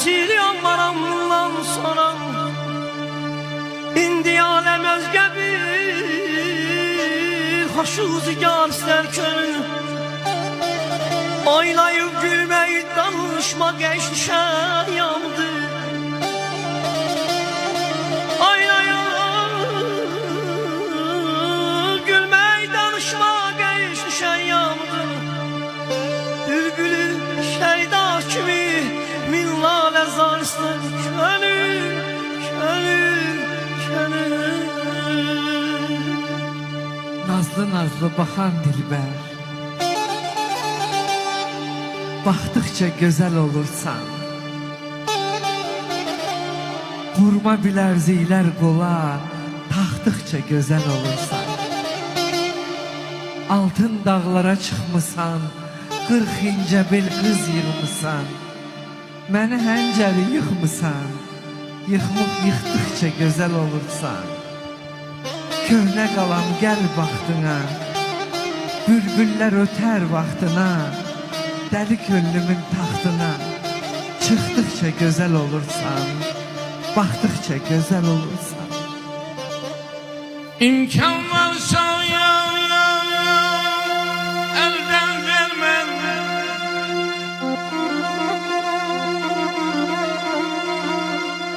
Silyan maramdan sonra indi alem özge bir hoşuzgar ister könül. Oylayıp gülmeyi danışma geçmişen yandı. Oylayıp gülmeyi danışma geçmişen yandı. Bülbülü şeyda kimi min lale zarsın könül, könül, könül. Nazlı nazlı bakan dilber, baktıkça güzel olursan. Vurma bilərziklər qola, taxdıkça güzel olursan. Altın dağlara çıxmısan, 40 incə bel qız yığmısan. Məni həncəli yıxmısan, yıxmıq yıxdıkça güzel olursan. Köhnə qalam gəl vaxtına, bülbüllər ötər vaxtına. Dəli könlümün taxtına, çıxdıkça güzel olursan, baktıkça güzel olursan. İmkan varsa elden vermem.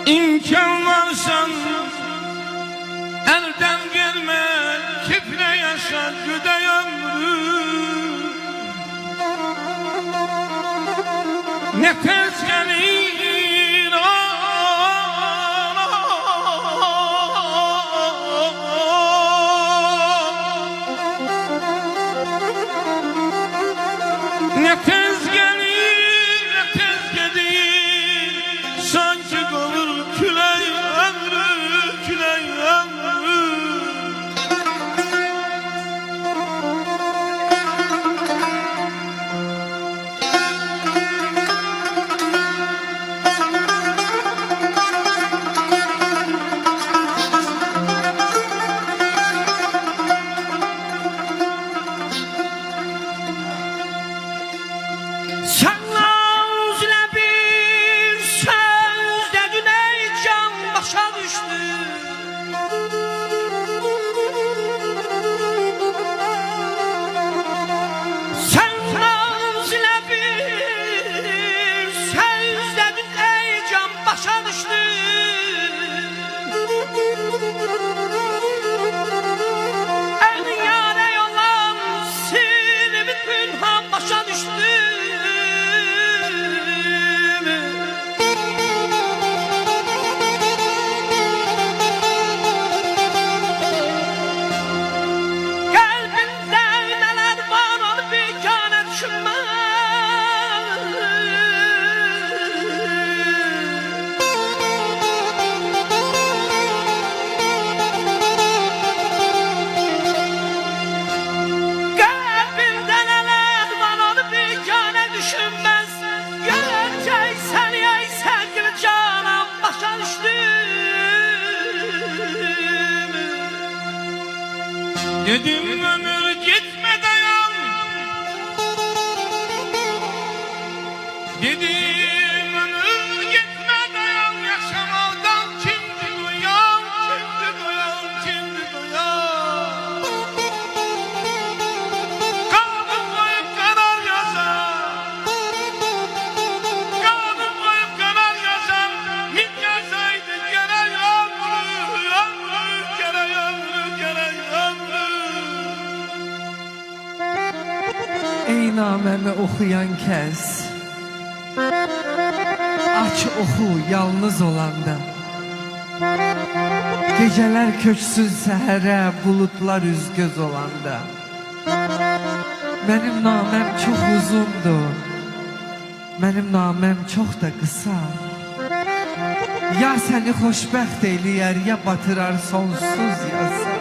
İmkan varsa elden gelme, kifle yaşa güde ömrü. Nefes gelir nefes gelir, nefes gelir. Sanki olur küley ömrü, küley ömrü. Dedim ömür gitme dayan. Dedim ömür gitme dayan. Yaşamadan kimdi duyan, kimdi duyan, kimdi duyan. Kanım koyup karar yazar. Kanım koyup karar yazar. Min yazaydı gene ömrü, ömrü, gene ömrü, gene ömrü. Ey naməmi oxuyan kəs, aç oxu yalnız olanda. Gecələr köçsün səhərə, bulutlar üzgöz olanda. Mənim naməm çox uzundur, mənim naməm çox da qısa. Ya səni xoşbəxt eləyər, ya batırar sonsuz yasa.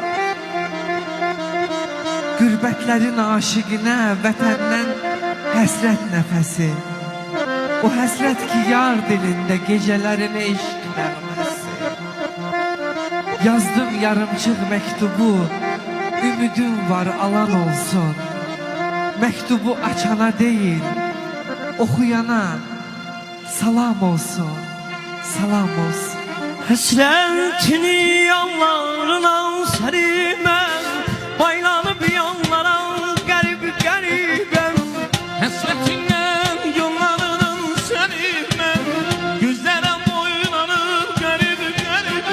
Qürbətlərin aşiqinə, vətəndən həsrət nəfəsi. O həsrət ki yar dilində, gecələrin eşq nəğməsi. Yazdım yarımçıq məktubu, ümidim var alan olsun. Məktubu açana deyil, oxuyana, Salam olsun, salam olsun. Həsrətini yanlarına səriməm, baylanıb yanlara qərib-qəribəm. Həsrətindən yollarının səni mən gözlərə boylanıb qərib qərib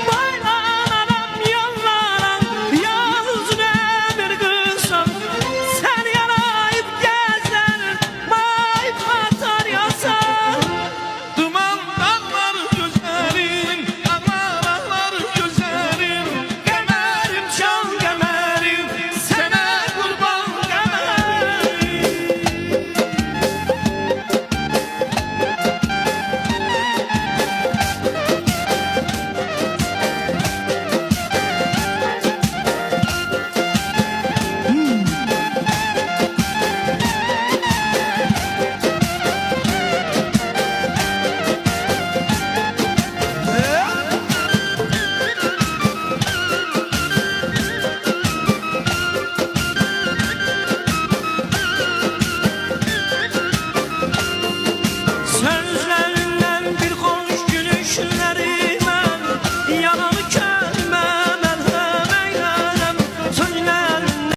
Baylanaram yanlara, yalnız bir qızam. Sən yanayıb gəzənir, mayıb atar yasan. Duman dağlar gözlərin, ağlar gözlərin Qəmərim, can qəmərim, sənə qurban qəmərim. Sen